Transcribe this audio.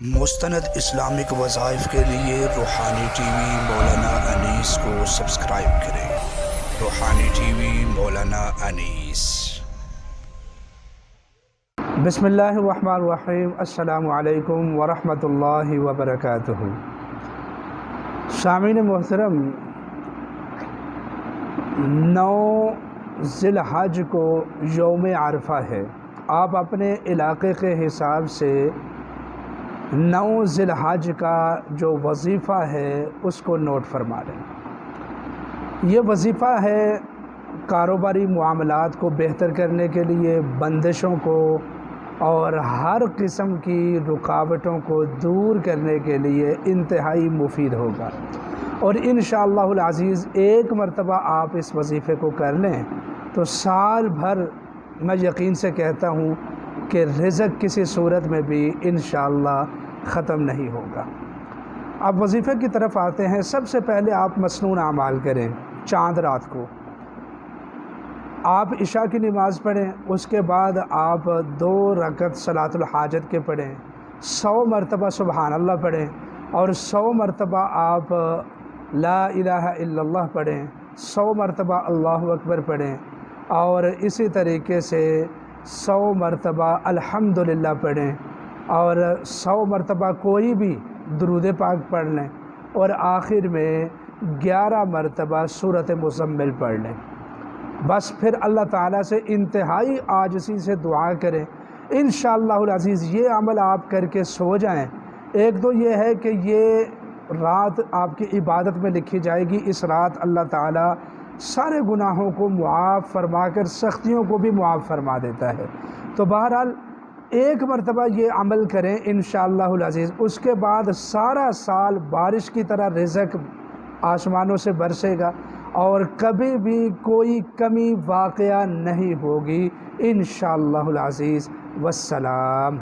مستند اسلامک وظائف کے لیے روحانی ٹی وی مولانا انیس کو سبسکرائب کریں۔ روحانی ٹی وی مولانا انیس۔ بسم اللہ الرحمن الرحیم۔ السلام علیکم ورحمۃ اللہ وبرکاتہ۔ سامعین محترم، 9 ذی الحج کو یوم عرفہ ہے۔ آپ اپنے علاقے کے حساب سے 9 ذی الحج کا جو وظیفہ ہے اس کو نوٹ فرما لیں۔ یہ وظیفہ ہے کاروباری معاملات کو بہتر کرنے کے لیے، بندشوں کو اور ہر قسم کی رکاوٹوں کو دور کرنے کے لیے انتہائی مفید ہوگا، اور انشاءاللہ العزیز ایک مرتبہ آپ اس وظیفے کو کر لیں تو سال بھر میں یقین سے کہتا ہوں کہ رزق کسی صورت میں بھی انشاءاللہ ختم نہیں ہوگا۔ اب وظیفے کی طرف آتے ہیں۔ سب سے پہلے آپ مسنون اعمال کریں۔ چاند رات کو آپ عشاء کی نماز پڑھیں، اس کے بعد آپ 2 رکعت صلاۃ الحاجت کے پڑھیں، 100 مرتبہ سبحان اللہ پڑھیں، اور 100 مرتبہ آپ لا الہ الا اللہ پڑھیں، 100 مرتبہ اللہ اکبر پڑھیں، اور اسی طریقے سے 100 مرتبہ الحمدللہ پڑھیں، اور 100 مرتبہ کوئی بھی درود پاک پڑھ لیں، اور آخر میں 11 مرتبہ سورۃ مزمل پڑھ لیں۔ بس پھر اللہ تعالیٰ سے انتہائی عاجزی سے دعا کریں۔ انشاءاللہ العزیز یہ عمل آپ کر کے سو جائیں۔ ایک تو یہ ہے کہ یہ رات آپ کی عبادت میں لکھی جائے گی۔ اس رات اللہ تعالیٰ سارے گناہوں کو معاف فرما کر سختیوں کو بھی معاف فرما دیتا ہے۔ تو بہرحال ایک مرتبہ یہ عمل کریں انشاءاللہ العزیز، اس کے بعد سارا سال بارش کی طرح رزق آسمانوں سے برسے گا، اور کبھی بھی کوئی کمی واقعہ نہیں ہوگی انشاءاللہ العزیز۔ والسلام۔